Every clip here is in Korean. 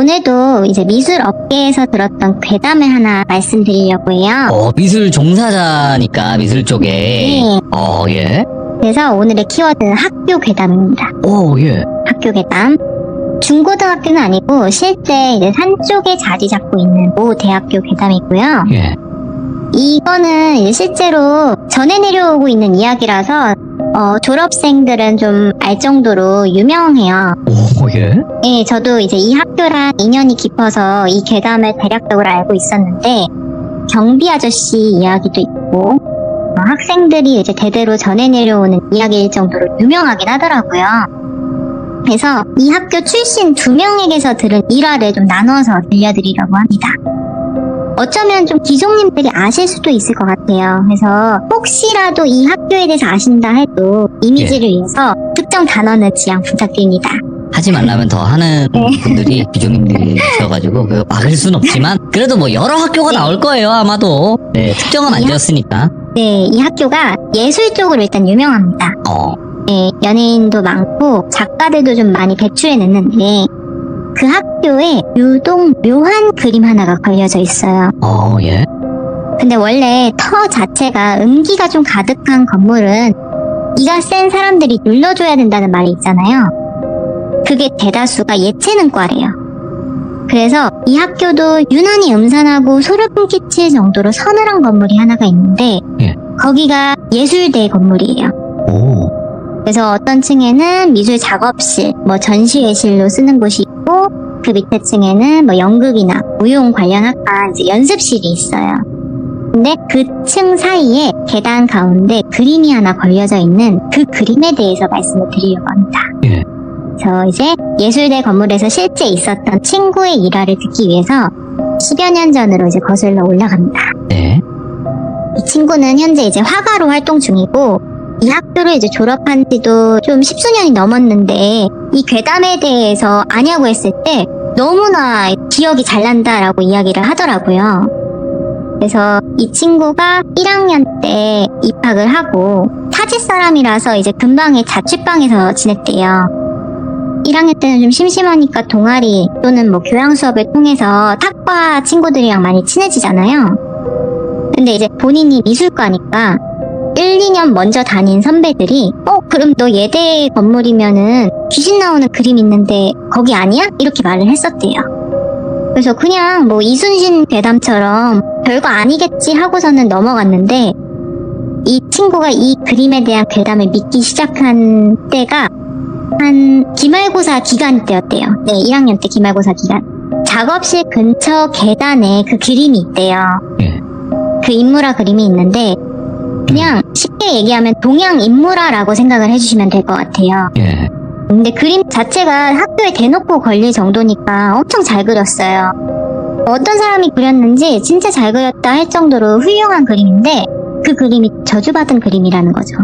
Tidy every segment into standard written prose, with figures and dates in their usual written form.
오늘도 이제 미술 업계에서 들었던 괴담을 하나 말씀드리려고 해요. 미술 종사자니까 미술 쪽에. 네. 예. 그래서 오늘의 키워드는 학교 괴담입니다. 예. 학교 괴담. 중고등학교는 아니고 실제 이제 산 쪽에 자리 잡고 있는 모 대학교 괴담이고요. 예. 이거는 이제 실제로 전해 내려오고 있는 이야기라서 졸업생들은 좀 알 정도로 유명해요. 예. 네, 저도 이제 이 학교랑 인연이 깊어서 이 괴담을 대략적으로 알고 있었는데 경비 아저씨 이야기도 있고 학생들이 이제 대대로 전해 내려오는 이야기일 정도로 유명하긴 하더라고요. 그래서 이 학교 출신 2명에게서 들은 일화를 좀 나눠서 들려드리려고 합니다. 어쩌면 좀 기종님들이 아실 수도 있을 것 같아요. 그래서 혹시라도 이 학교에 대해서 아신다 해도 이미지를 위해서 특정 단어는 지양 부탁드립니다. 하지 말라면 더 하는 분들이 비종님들이셔가지고 그거 막을 순 없지만 그래도 뭐 여러 학교가 나올 거예요 아마도. 네, 특정은 안 지었으니까. 네, 이 학교가 예술 쪽으로 일단 유명합니다. 네, 연예인도 많고 작가들도 좀 많이 배출해냈는데 그 학교에 유독 묘한 그림 하나가 걸려져 있어요. 예. 근데 원래 터 자체가 음기가 좀 가득한 건물은 기가 센 사람들이 눌러줘야 된다는 말이 있잖아요. 그게 대다수가 예체능과래요. 그래서 이 학교도 유난히 음산하고 소름 끼칠 정도로 서늘한 건물이 하나가 있는데 예. 거기가 예술대 건물이에요. 그래서 어떤 층에는 미술 작업실, 전시회실로 쓰는 곳이 있고 그 밑에 층에는 연극이나 무용 관련 학과 이제 연습실이 있어요. 근데 그 층 사이에 계단 가운데 그림이 하나 걸려져 있는 그 그림에 대해서 말씀을 드리려고 합니다. 예. 그래서 이제 예술대 건물에서 실제 있었던 친구의 일화를 듣기 위해서 10여 년 전으로 이제 거슬러 올라갑니다. 네. 이 친구는 현재 이제 화가로 활동 중이고 이 학교를 이제 졸업한 지도 좀 10수년이 넘었는데 이 괴담에 대해서 아냐고 했을 때 너무나 기억이 잘 난다라고 이야기를 하더라고요. 그래서 이 친구가 1학년 때 입학을 하고 타지 사람이라서 이제 근방에 자취방에서 지냈대요. 1학년 때는 좀 심심하니까 동아리 또는 교양 수업을 통해서 탁과 친구들이랑 많이 친해지잖아요. 근데 이제 본인이 미술과니까 1, 2년 먼저 다닌 선배들이 그럼 너 예대 건물이면은 귀신 나오는 그림 있는데 거기 아니야? 이렇게 말을 했었대요. 그래서 그냥 이순신 괴담처럼 별거 아니겠지 하고서는 넘어갔는데 이 친구가 이 그림에 대한 괴담을 믿기 시작한 때가 한 기말고사 기간 때였대요. 네, 1학년 때 기말고사 기간. 작업실 근처 계단에 그 그림이 있대요. 예. 그 인물화 그림이 있는데 그냥 쉽게 얘기하면 동양 인물화라고 생각을 해주시면 될 것 같아요. 예. 근데 그림 자체가 학교에 대놓고 걸릴 정도니까 엄청 잘 그렸어요. 어떤 사람이 그렸는지 진짜 잘 그렸다 할 정도로 훌륭한 그림인데 그 그림이 저주받은 그림이라는 거죠.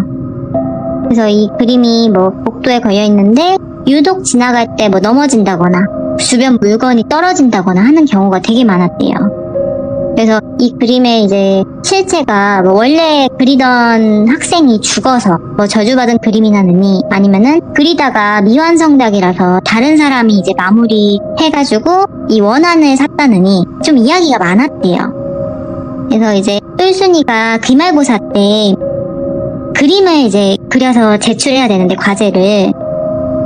그래서 이 그림이 복도에 걸려 있는데 유독 지나갈 때 넘어진다거나 주변 물건이 떨어진다거나 하는 경우가 되게 많았대요. 그래서 이 그림의 이제 실체가 원래 그리던 학생이 죽어서 저주받은 그림이 나느니 아니면은 그리다가 미완성작이라서 다른 사람이 이제 마무리 해가지고 이 원안을 샀다느니 좀 이야기가 많았대요. 그래서 이제 똘순이가 기말고사 때 그림을 이제 그려서 제출해야 되는데 과제를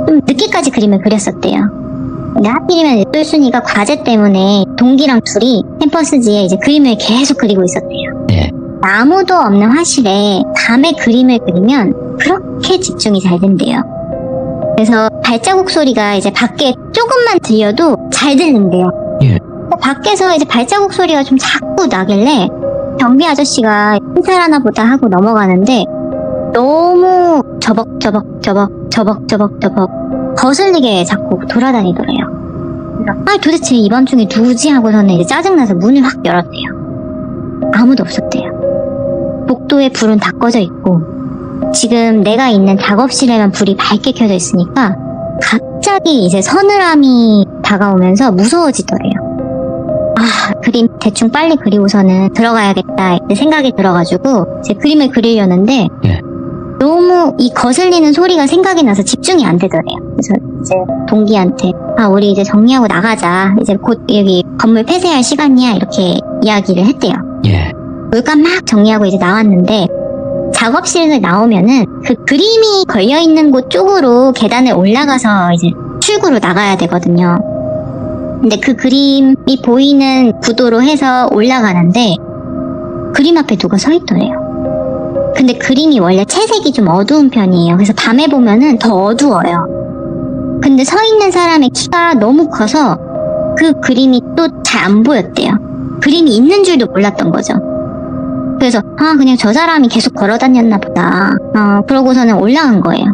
좀 늦게까지 그림을 그렸었대요. 근데 하필이면 똘순이가 과제 때문에 동기랑 둘이 캠퍼스지에 이제 그림을 계속 그리고 있었대요. 네. 아무도 없는 화실에 밤에 그림을 그리면 그렇게 집중이 잘 된대요. 그래서 발자국 소리가 이제 밖에 조금만 들려도 잘 들린대요. 예. 밖에서 이제 발자국 소리가 좀 자꾸 나길래 경비 아저씨가 신탈하나 보다 하고 넘어가는데 너무 저벅저벅 거슬리게 자꾸 돌아다니더래요. 그래서 도대체 이 밤중에 누구지 하고서는 이제 짜증나서 문을 확 열었대요. 아무도 없었대요. 복도에 불은 다 꺼져 있고 지금 내가 있는 작업실에만 불이 밝게 켜져 있으니까 갑자기 이제 서늘함이 다가오면서 무서워지더래요. 그림 대충 빨리 그리고서는 들어가야겠다 생각이 들어가지고 이제 그림을 그리려는데 예. 너무 이 거슬리는 소리가 생각이 나서 집중이 안 되더래요. 그래서 이제 동기한테 우리 이제 정리하고 나가자. 이제 곧 여기 건물 폐쇄할 시간이야. 이렇게 이야기를 했대요. 예. 물감 막 정리하고 이제 나왔는데 작업실을 나오면은 그 그림이 걸려있는 곳 쪽으로 계단을 올라가서 이제 출구로 나가야 되거든요. 근데 그 그림이 보이는 구도로 해서 올라가는데 그림 앞에 누가 서 있더래요. 근데 그림이 원래 채색이 좀 어두운 편이에요. 그래서 밤에 보면은 더 어두워요. 근데 서 있는 사람의 키가 너무 커서 그 그림이 또 잘 안 보였대요. 그림이 있는 줄도 몰랐던 거죠. 그래서 그냥 저 사람이 계속 걸어다녔나 보다. 그러고서는 올라간 거예요.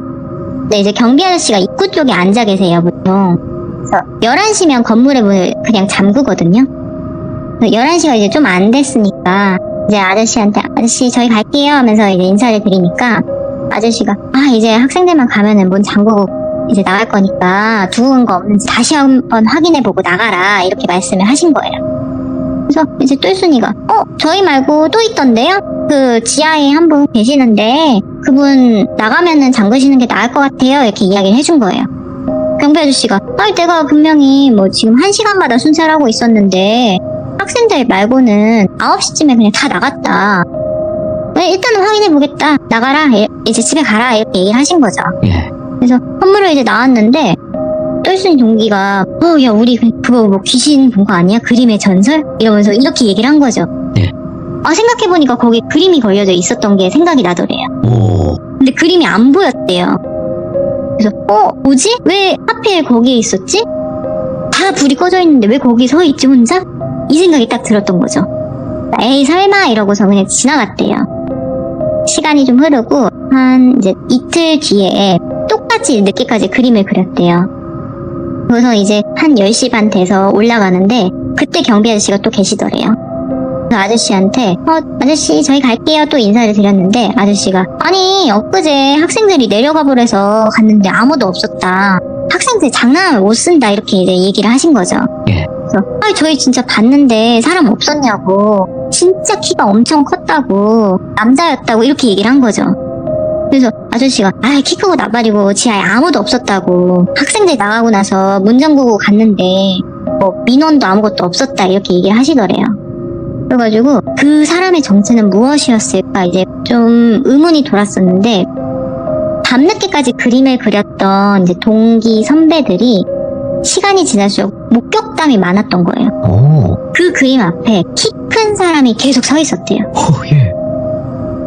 근데 이제 경비 아저씨가 입구 쪽에 앉아 계세요, 보통. 그래서 11시면 건물의 문을 그냥 잠그거든요. 11시가 이제 좀 안 됐으니까 이제 아저씨한테 아저씨 저희 갈게요 하면서 이제 인사를 드리니까 아저씨가 이제 학생들만 가면은 문 잠그고 이제 나갈 거니까 두은 거 없는지 다시 한번 확인해보고 나가라 이렇게 말씀을 하신 거예요. 그래서 이제 똘순이가 저희 말고 또 있던데요? 그 지하에 한 분 계시는데 그분 나가면은 잠그시는 게 나을 것 같아요 이렇게 이야기를 해준 거예요. 경비 아저씨가 내가 분명히 뭐 지금 1시간마다 순찰을 하고 있었는데 학생들 말고는 9시쯤에 그냥 다 나갔다. 일단은 확인해보겠다. 나가라. 이제 집에 가라. 이렇게 얘기를 하신 거죠. 예. 그래서 건물로 이제 나왔는데 똘순이 동기가 야 우리 그거 뭐 귀신 본 거 아니야? 그림의 전설? 이러면서 이렇게 얘기를 한 거죠. 네. 생각해보니까 거기 그림이 걸려져 있었던 게 생각이 나더래요. 오. 근데 그림이 안 보였대요. 그래서 뭐지? 왜 하필 거기에 있었지? 다 불이 꺼져 있는데 왜 거기 서 있지 혼자? 이 생각이 딱 들었던 거죠. 에이 설마 이러고서 그냥 지나갔대요. 시간이 좀 흐르고 한 이제 이틀 뒤에 똑같이 늦게까지 그림을 그렸대요. 그래서 이제 한 10시 반 돼서 올라가는데 그때 경비 아저씨가 또 계시더래요. 그래서 아저씨한테 아저씨 저희 갈게요 또 인사를 드렸는데 아저씨가 아니 엊그제 학생들이 내려가 보래서 갔는데 아무도 없었다. 학생들 장난을 못 쓴다 이렇게 이제 얘기를 하신 거죠. 예. 그래서 저희 진짜 봤는데 사람 없었냐고 진짜 키가 엄청 컸다고 남자였다고 이렇게 얘기를 한 거죠. 그래서 아저씨가 키 크고 나발이고 지하에 아무도 없었다고 학생들 나가고 나서 문 잠그고 갔는데 뭐 민원도 아무것도 없었다 이렇게 얘기를 하시더래요. 그래가지고 그 사람의 정체는 무엇이었을까 이제 좀 의문이 돌았었는데 밤늦게까지 그림을 그렸던 이제 동기 선배들이 시간이 지날수록 목격담이 많았던 거예요. 오. 그 그림 앞에 키 큰 사람이 계속 서 있었대요. 예.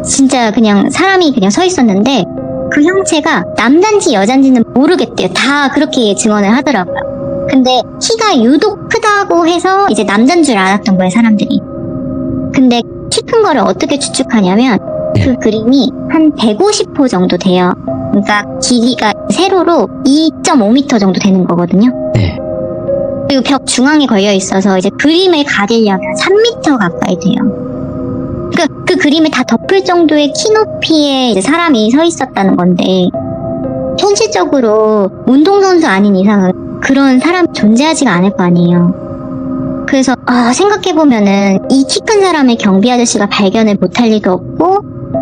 진짜 그냥 사람이 그냥 서 있었는데 그 형체가 남잔지 여잔지는 모르겠대요. 다 그렇게 증언을 하더라고요. 근데 키가 유독 크다고 해서 이제 남잔 줄 알았던 거예요, 사람들이. 근데 키 큰 거를 어떻게 추측하냐면 그 그림이 한 150호 정도 돼요. 그러니까 길이가 세로로 2.5m 정도 되는 거거든요. 네. 그리고 벽 중앙에 걸려 있어서 이제 그림을 가리려면 3m 가까이 돼요. 그 그림을 다 덮을 정도의 키 높이의 이제 사람이 서 있었다는 건데 현실적으로 운동선수 아닌 이상은 그런 사람이 존재하지가 않을 거 아니에요. 그래서 생각해보면은 이 키 큰 사람의 경비 아저씨가 발견을 못할 리도 없고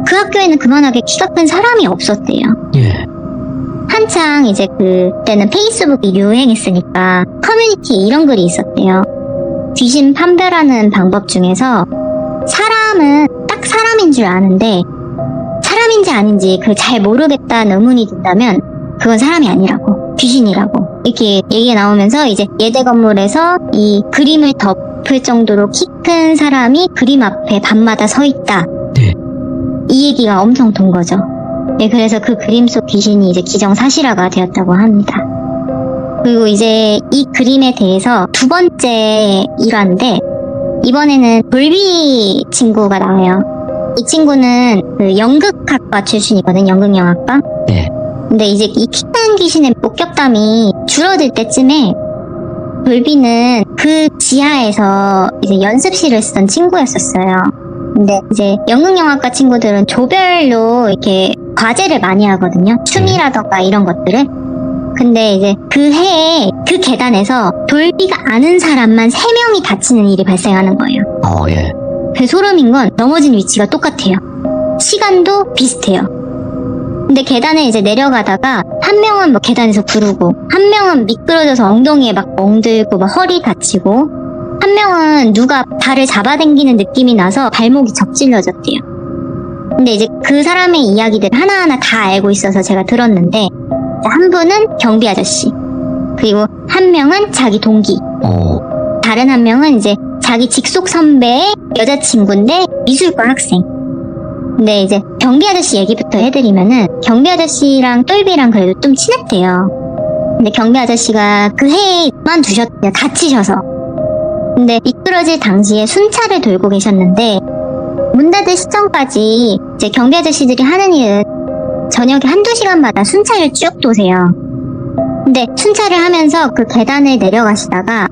그 학교에는 그만하게 키가 큰 사람이 없었대요. 예. 한창 이제 그때는 페이스북이 유행했으니까 커뮤니티에 이런 글이 있었대요. 귀신 판별하는 방법 중에서 사람은 딱 사람인 줄 아는데 사람인지 아닌지 그걸 잘 모르겠다는 의문이 든다면 그건 사람이 아니라고 귀신이라고 이렇게 얘기가 나오면서 이제 예대 건물에서 이 그림을 덮을 정도로 키 큰 사람이 그림 앞에 밤마다 서 있다. 네. 이 얘기가 엄청 돈 거죠. 네, 그래서 그 그림 속 귀신이 이제 기정사실화가 되었다고 합니다. 그리고 이제 이 그림에 대해서 두 번째 일화인데 이번에는 돌비 친구가 나와요. 이 친구는 그 연극학과 출신이거든, 연극영화과. 네. 근데 이제 이 키 큰 귀신의 목격담이 줄어들 때쯤에 돌비는 그 지하에서 이제 연습실을 쓰던 친구였었어요. 근데 이제 연극영화과 친구들은 조별로 이렇게 과제를 많이 하거든요. 춤이라던가 이런 것들을. 근데 이제 그 해에 그 계단에서 돌비가 아는 사람만 3명이 다치는 일이 발생하는 거예요. 예. 그 소름인 건 넘어진 위치가 똑같아요. 시간도 비슷해요. 근데 계단에 이제 내려가다가 한 명은 뭐 계단에서 구르고, 한 명은 미끄러져서 엉덩이에 막 멍들고 막 허리 다치고, 한 명은 누가 발을 잡아당기는 느낌이 나서 발목이 접질러졌대요. 근데 이제 그 사람의 이야기들 하나하나 다 알고 있어서 제가 들었는데, 한 분은 경비 아저씨, 그리고 한 명은 자기 동기, 다른 한 명은 이제 자기 직속 선배의 여자친구인데 미술과 학생. 근데 이제 경비 아저씨 얘기부터 해드리면은, 경비 아저씨랑 똘비랑 그래도 좀 친했대요. 근데 경비 아저씨가 그 해에 그만두셨대요. 다치셔서. 근데 미끄러질 당시에 순찰을 돌고 계셨는데, 문 닫을 시점까지 이제 경비 아저씨들이 하는 일은 저녁에 한두 시간마다 순찰을 쭉 도세요. 근데 순찰을 하면서 그 계단을 내려가시다가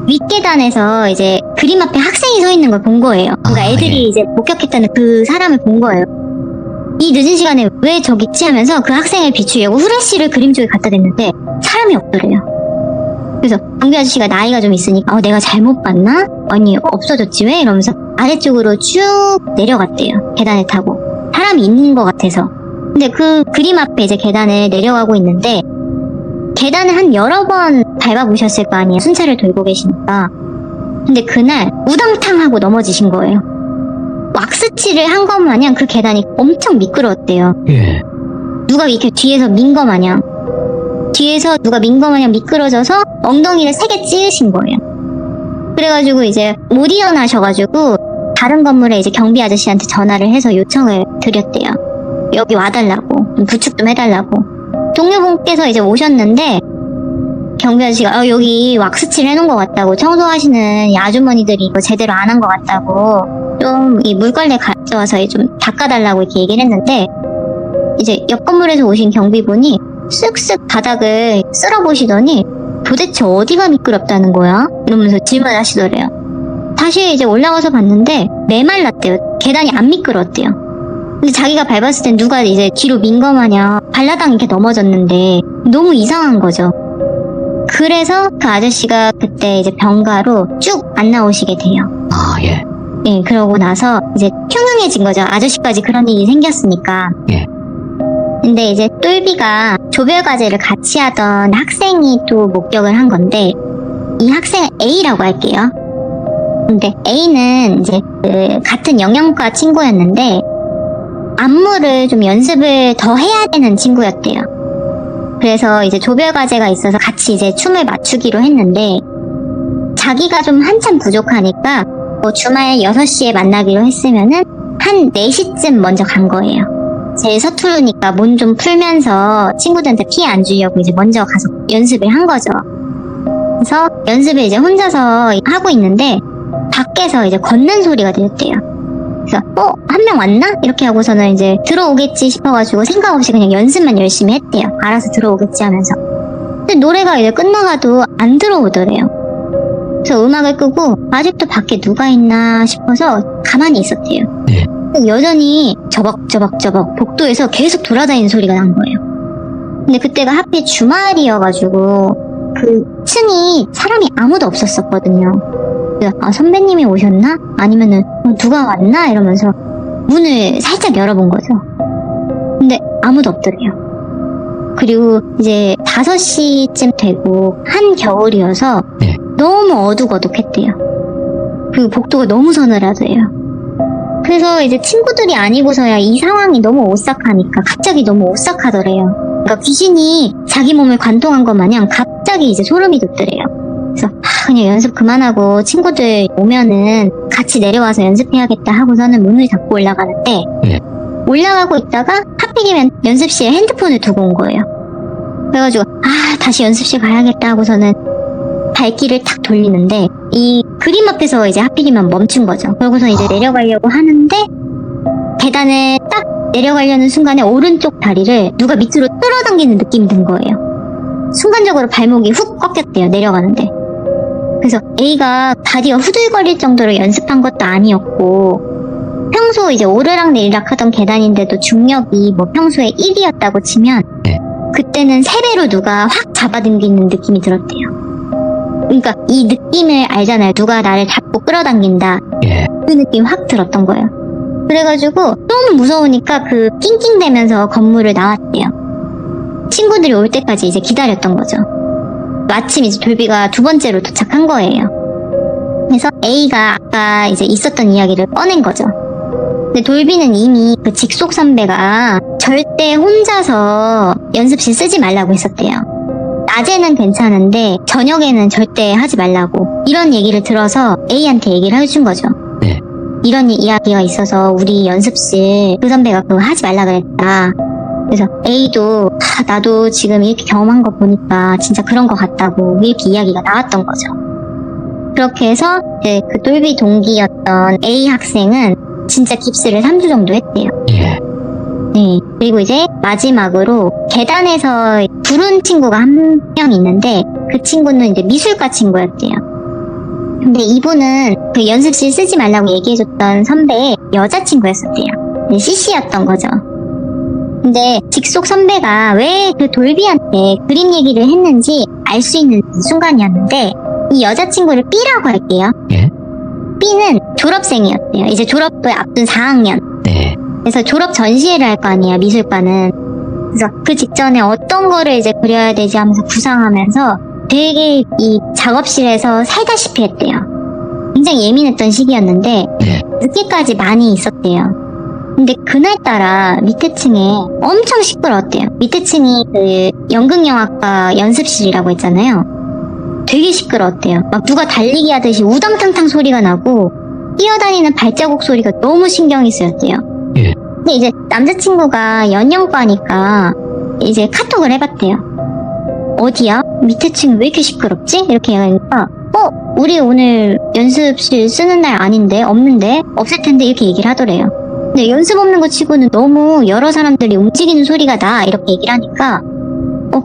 윗계단에서 이제 그림 앞에 학생이 서 있는 걸 본 거예요. 그러니까 애들이 이제 목격했다는 그 사람을 본 거예요. 이 늦은 시간에 왜 저기 있지 하면서 그 학생을 비추려고 후레쉬를 그림 쪽에 갖다 댔는데 사람이 없더래요. 그래서 경비 아저씨가 나이가 좀 있으니까 내가 잘못 봤나? 아니 없어졌지 왜? 이러면서 아래쪽으로 쭉 내려갔대요. 계단을 타고. 사람이 있는 것 같아서. 근데 그 그림 앞에 이제 계단을 내려가고 있는데, 계단을 한 여러 번 밟아보셨을 거 아니에요. 순찰을 돌고 계시니까. 근데 그날 우당탕 하고 넘어지신 거예요. 왁스칠을 한 것 마냥 그 계단이 엄청 미끄러웠대요. 예. 누가 이렇게 뒤에서 민 거 마냥. 뒤에서 누가 민 거 마냥 미끄러져서 엉덩이를 3개 찌으신 거예요. 그래가지고 이제 못 일어나셔가지고 다른 건물에 이제 경비 아저씨한테 전화를 해서 요청을 드렸대요. 여기 와달라고. 좀 부축 좀 해달라고. 동료분께서 이제 오셨는데, 경비 아저씨가 여기 왁스칠 해놓은 것 같다고, 청소하시는 이 아주머니들이 이거 제대로 안 한 것 같다고 좀 이 물걸레 가져와서 좀 닦아달라고 이렇게 얘기를 했는데, 이제 옆 건물에서 오신 경비분이 쓱쓱 바닥을 쓸어보시더니 도대체 어디가 미끄럽다는 거야? 이러면서 질문을 하시더래요. 다시 이제 올라가서 봤는데 메말랐대요. 계단이 안 미끄러웠대요. 근데 자기가 밟았을 땐 누가 이제 뒤로 민 거 마냥 발라당 이렇게 넘어졌는데 너무 이상한 거죠. 그래서 그 아저씨가 그때 이제 병가로 쭉 안 나오시게 돼요. 예. 예, 그러고 나서 이제 흉흉해진 거죠. 아저씨까지 그런 일이 생겼으니까. 예. 근데 이제 똘비가 조별과제를 같이 하던 학생이 또 목격을 한 건데, 이 학생은 A라고 할게요. 근데 A는 이제 그 같은 영양과 친구였는데 안무를 좀 연습을 더 해야 되는 친구였대요. 그래서 이제 조별과제가 있어서 같이 이제 춤을 맞추기로 했는데, 자기가 좀 한참 부족하니까 뭐 주말 6시에 만나기로 했으면은 한 4시쯤 먼저 간 거예요. 제일 서투르니까 몸 좀 풀면서 친구들한테 피해 안 주려고 이제 먼저 가서 연습을 한 거죠. 그래서 연습을 이제 혼자서 하고 있는데 밖에서 이제 걷는 소리가 들렸대요. 그래서 한 명 왔나? 이렇게 하고서는 이제 들어오겠지 싶어가지고 생각 없이 그냥 연습만 열심히 했대요. 알아서 들어오겠지 하면서. 근데 노래가 이제 끝나가도 안 들어오더래요. 그래서 음악을 끄고 아직도 밖에 누가 있나 싶어서 가만히 있었대요. 네. 여전히 저벅저벅 복도에서 계속 돌아다니는 소리가 난 거예요. 근데 그때가 하필 주말이어가지고 그 층이 사람이 아무도 없었었거든요. 그래서 선배님이 오셨나? 아니면은 누가 왔나? 이러면서 문을 살짝 열어본 거죠. 근데 아무도 없더래요. 그리고 이제 5시쯤 되고 한겨울이어서 네. 너무 어둑어둑했대요. 그리고 복도가 너무 서늘하대요. 그래서 이제 친구들이 아니고서야 이 상황이 너무 오싹하니까 갑자기 너무 오싹하더래요. 그러니까 귀신이 자기 몸을 관통한 것 마냥 갑자기 이제 소름이 돋더래요. 그래서 그냥 연습 그만하고 친구들 오면은 같이 내려와서 연습해야겠다 하고서는 문을 닫고 올라가는데, 네. 올라가고 있다가 하필이면 연습실에 핸드폰을 두고 온 거예요. 그래가지고 다시 연습실 가야겠다 하고서는 발길을 탁 돌리는데 이 그림 앞에서 이제 하필이면 멈춘 거죠. 그러고서 이제 내려가려고 하는데 계단을 딱 내려가려는 순간에 오른쪽 다리를 누가 밑으로 끌어당기는 느낌이 든 거예요. 순간적으로 발목이 훅 꺾였대요. 내려가는데. 그래서 A가 다리가 후들거릴 정도로 연습한 것도 아니었고, 평소 이제 오르락내리락 하던 계단인데도 중력이 뭐 평소에 1이었다고 치면 네. 그때는 3배로 누가 확 잡아당기는 느낌이 들었대요. 그러니까 이 느낌을 알잖아요. 누가 나를 잡고 끌어당긴다. 예. 그 느낌 확 들었던 거예요. 그래가지고 너무 너무 무서우니까 그 낑낑대면서 건물을 나왔대요. 친구들이 올 때까지 이제 기다렸던 거죠. 마침 이제 돌비가 두 번째로 도착한 거예요. 그래서 A가 아까 이제 있었던 이야기를 꺼낸 거죠. 근데 돌비는 이미 그 직속 선배가 절대 혼자서 연습실 쓰지 말라고 했었대요. 낮에는 괜찮은데 저녁에는 절대 하지 말라고 이런 얘기를 들어서 A한테 얘기를 해준 거죠. 네. 이런 이야기가 있어서 우리 연습실 그 선배가 그거 하지 말라 그랬다. 그래서 A도 나도 지금 이렇게 경험한 거 보니까 진짜 그런 거 같다고 이렇게 이야기가 나왔던 거죠. 그렇게 해서 이제 그 돌비 동기였던 A 학생은 진짜 깁스를 3주 정도 했대요. 예. 네. 그리고 이제 마지막으로 계단에서 부른 친구가 한 명 있는데 그 친구는 이제 미술과 친구였대요. 근데 이분은 그 연습실 쓰지 말라고 얘기해줬던 선배의 여자친구였었대요. CC였던 거죠. 근데 직속 선배가 왜 그 돌비한테 그림 얘기를 했는지 알 수 있는 순간이었는데 이 여자친구를 B라고 할게요. 예. B는 졸업생이었대요. 이제 졸업도 앞둔 4학년. 네. 그래서 졸업 전시회를 할 거 아니에요, 미술과는. 그래서 그 직전에 어떤 거를 이제 그려야 되지 하면서 구상하면서 되게 이 작업실에서 살다시피 했대요. 굉장히 예민했던 시기였는데 네. 늦게까지 많이 있었대요. 근데 그날따라 밑에 층에 엄청 시끄러웠대요. 밑에 층이 그 연극영화과 연습실이라고 했잖아요. 되게 시끄러웠대요. 막 누가 달리기 하듯이 우당탕탕 소리가 나고 뛰어다니는 발자국 소리가 너무 신경이 쓰였대요. 예. 근데 이제 남자친구가 연영과니까 이제 카톡을 해봤대요. 어디야? 밑에 층 왜 이렇게 시끄럽지? 이렇게 얘기하니까 우리 오늘 연습실 쓰는 날 아닌데? 없는데? 없을 텐데? 이렇게 얘기를 하더래요. 근데 연습 없는 거 치고는 너무 여러 사람들이 움직이는 소리가 나 이렇게 얘기를 하니까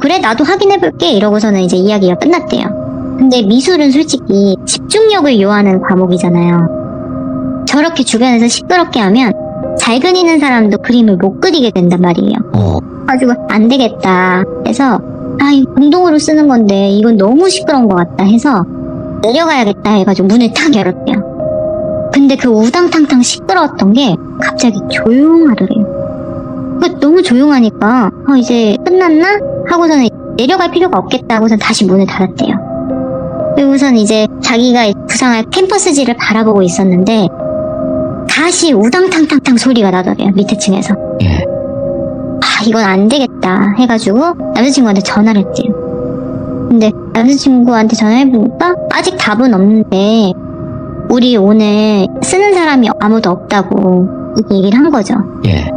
그래 나도 확인해볼게 이러고서는 이제 이야기가 끝났대요. 근데 미술은 솔직히 집중력을 요하는 과목이잖아요. 저렇게 주변에서 시끄럽게 하면 잘 그리는 사람도 그림을 못 그리게 된단 말이에요. 가지고 안 되겠다 해서 이거 공동으로 쓰는 건데 이건 너무 시끄러운 것 같다 해서 내려가야겠다 해가지고 문을 탁 열었대요. 근데 그 우당탕탕 시끄러웠던 게 갑자기 조용하더래요. 너무 조용하니까 이제 끝났나? 하고서는 내려갈 필요가 없겠다 하고서 다시 문을 닫았대요. 그리고선 이제 자기가 구상할 캠퍼스지를 바라보고 있었는데 다시 우당탕탕탕 소리가 나더래요. 밑에 층에서. 예. 이건 안 되겠다 해가지고 남자친구한테 전화를 했대요. 근데 남자친구한테 전화해보니까 아직 답은 없는데 우리 오늘 쓰는 사람이 아무도 없다고 이렇게 얘기를 한 거죠. 예.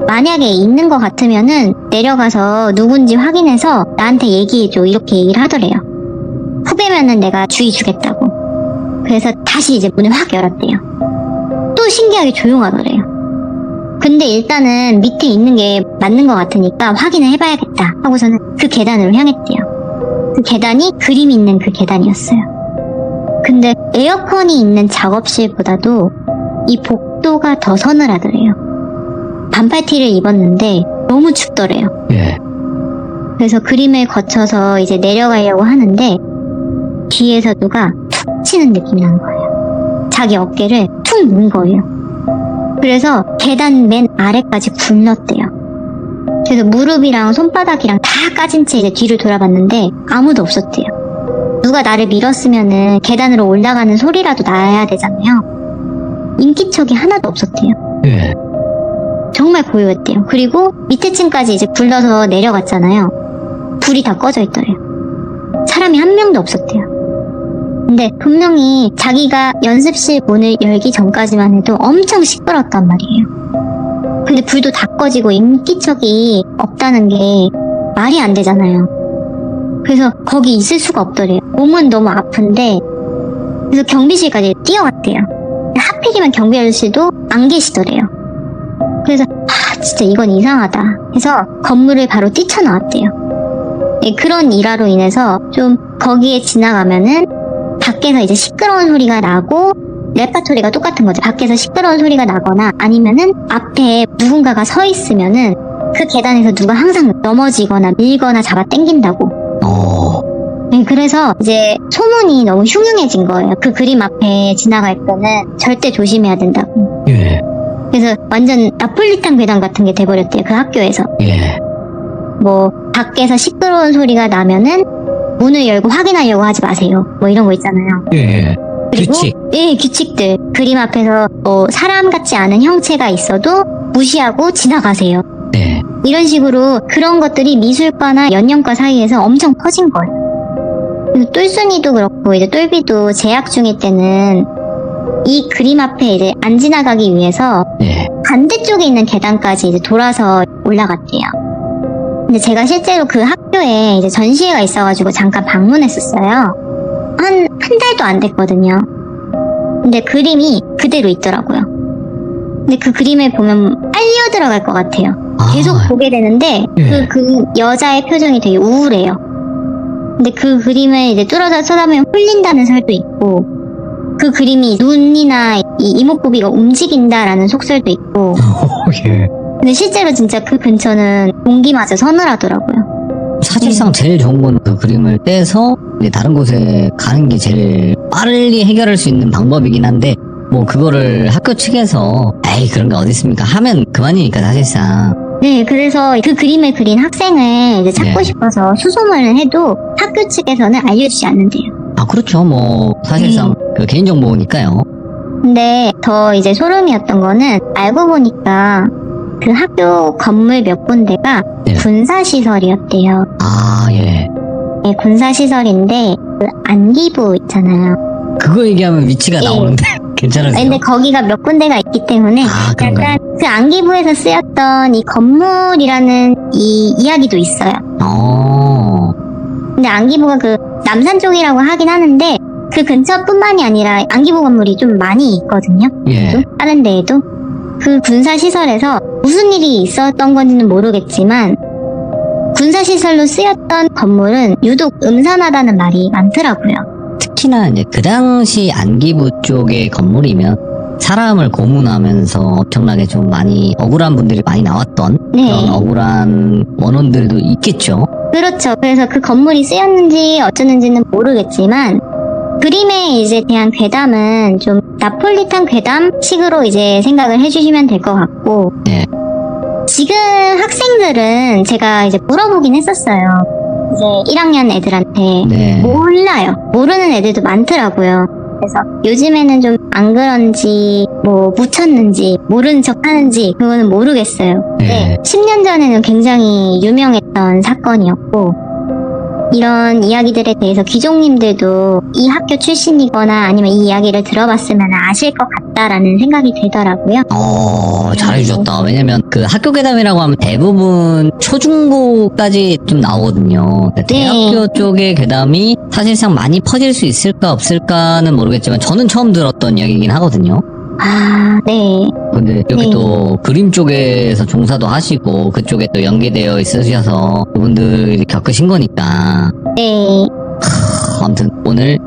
만약에 있는 것 같으면은 내려가서 누군지 확인해서 나한테 얘기해줘 이렇게 얘기를 하더래요. 후배면은 내가 주의 주겠다고. 그래서 다시 이제 문을 확 열었대요. 또 신기하게 조용하더래요. 근데 일단은 밑에 있는 게 맞는 것 같으니까 확인을 해봐야겠다 하고서는 그 계단으로 향했대요. 그 계단이 그림 있는 그 계단이었어요. 근데 에어컨이 있는 작업실보다도 이 복도가 더 서늘하더래요. 반팔티를 입었는데 너무 춥더래요. 예. 그래서 그림을 거쳐서 이제 내려가려고 하는데 뒤에서 누가 툭 치는 느낌이 나는 거예요. 자기 어깨를 툭 문 거예요. 그래서 계단 맨 아래까지 굴렀대요. 그래서 무릎이랑 손바닥이랑 다 까진 채 이제 뒤를 돌아봤는데 아무도 없었대요. 누가 나를 밀었으면은 계단으로 올라가는 소리라도 나야 되잖아요. 인기척이 하나도 없었대요. 예. 정말 고요했대요. 그리고 밑에 층까지 이제 굴러서 내려갔잖아요. 불이 다 꺼져 있더래요. 사람이 한 명도 없었대요. 근데 분명히 자기가 연습실 문을 열기 전까지만 해도 엄청 시끄러웠단 말이에요. 근데 불도 다 꺼지고 인기척이 없다는 게 말이 안 되잖아요. 그래서 거기 있을 수가 없더래요. 몸은 너무 아픈데 그래서 경비실까지 뛰어갔대요. 하필이면 경비 아저씨도 안 계시더래요. 그래서 진짜 이건 이상하다 해서 건물을 바로 뛰쳐나왔대요. 그런 일화로 인해서 좀 거기에 지나가면은 밖에서 이제 시끄러운 소리가 나고 레파토리가 똑같은 거죠. 밖에서 시끄러운 소리가 나거나 아니면은 앞에 누군가가 서 있으면은 그 계단에서 누가 항상 넘어지거나 밀거나 잡아 당긴다고. 네, 그래서 이제 소문이 너무 흉흉해진 거예요. 그 그림 앞에 지나갈 때는 절대 조심해야 된다고. 예. 그래서 그래서 완전 나폴리탄 괴담 같은 게 돼버렸대요. 그 학교에서. 예. 뭐 밖에서 시끄러운 소리가 나면은 문을 열고 확인하려고 하지 마세요. 뭐 이런 거 있잖아요. 예. 그리고 규칙. 네, 규칙들. 그림 앞에서 뭐 사람 같지 않은 형체가 있어도 무시하고 지나가세요. 네. 이런 식으로 그런 것들이 미술과나 연령과 사이에서 엄청 퍼진 거예요. 그래서 똘순이도 그렇고 이제 똘비도 재학 중일 때는 이 그림 앞에 이제 안 지나가기 위해서 예. 반대쪽에 있는 계단까지 이제 돌아서 올라갔대요. 근데 제가 실제로 그 학교에 이제 전시회가 있어가지고 잠깐 방문했었어요. 한 달도 안 됐거든요. 근데 그림이 그대로 있더라고요. 근데 그 그림을 보면 빨려 들어갈 것 같아요. 계속 보게 되는데 예. 그 여자의 표정이 되게 우울해요. 근데 그 그림을 이제 뚫어져 쳐다보면 홀린다는 설도 있고 그 그림이 눈이나 이 이목구비가 움직인다라는 속설도 있고 예. 근데 실제로 진짜 그 근처는 공기마저 서늘하더라고요. 사실상 제일 좋은 건 그 그림을 떼서 이제 다른 곳에 가는 게 제일 빠르게 해결할 수 있는 방법이긴 한데 뭐 그거를 학교 측에서 에이 그런 게 어디 있습니까 하면 그만이니까 사실상. 네, 그래서 그 그림을 그린 학생을 이제 찾고 네. 싶어서 수소문을 해도 학교 측에서는 알려주지 않는데요. 아 그렇죠 뭐 사실상 그 개인정보니까요. 근데 더 이제 소름이었던 거는 알고 보니까 그 학교 건물 몇 군데가 네. 군사시설이었대요. 아 예. 네, 군사시설인데 그 안기부 있잖아요. 그거 얘기하면 위치가 예. 나오는데 괜찮으세요? 근데 거기가 몇 군데가 있기 때문에 아, 그런가요? 약간 그 안기부에서 쓰였던 이 건물이라는 이 이야기도 있어요. 근데 안기부가 그 남산 쪽이라고 하긴 하는데 그 근처뿐만이 아니라 안기부 건물이 좀 많이 있거든요. 예. 또 다른 데에도 그 군사시설에서 무슨 일이 있었던 건지는 모르겠지만 군사시설로 쓰였던 건물은 유독 음산하다는 말이 많더라고요. 특히나 이제 그 당시 안기부 쪽의 건물이면 사람을 고문하면서 엄청나게 좀 많이 억울한 분들이 많이 나왔던 네. 그런 억울한 원혼들도 있겠죠. 그렇죠. 그래서 그 건물이 쓰였는지 어쩌는지는 모르겠지만 그림에 이제 대한 괴담은 좀 나폴리탄 괴담식으로 이제 생각을 해주시면 될 것 같고 네. 지금 학생들은 제가 이제 물어보긴 했었어요. 이제 1학년 애들한테 네. 몰라요. 모르는 애들도 많더라고요. 그래서 요즘에는 좀 안 그런지 뭐 묻혔는지 모르는 척 하는지 그거는 모르겠어요. 네. 10년 전에는 굉장히 유명했던 사건이었고 이런 이야기들에 대해서 귀족님들도 이 학교 출신이거나 아니면 이 이야기를 들어봤으면 아실 것 같다라는 생각이 들더라고요. 잘해주셨다. 왜냐면 그 학교 괴담이라고 하면 대부분 초중고까지 좀 나오거든요. 네. 대학교 쪽의 괴담이 사실상 많이 퍼질 수 있을까 없을까는 모르겠지만 저는 처음 들었던 이야기이긴 하거든요. 아, 네. 근데 여기 네. 또 그림 쪽에서 종사도 하시고 그쪽에 또 연계되어 있으셔서 그분들이 겪으신 거니까 네. 아무튼 오늘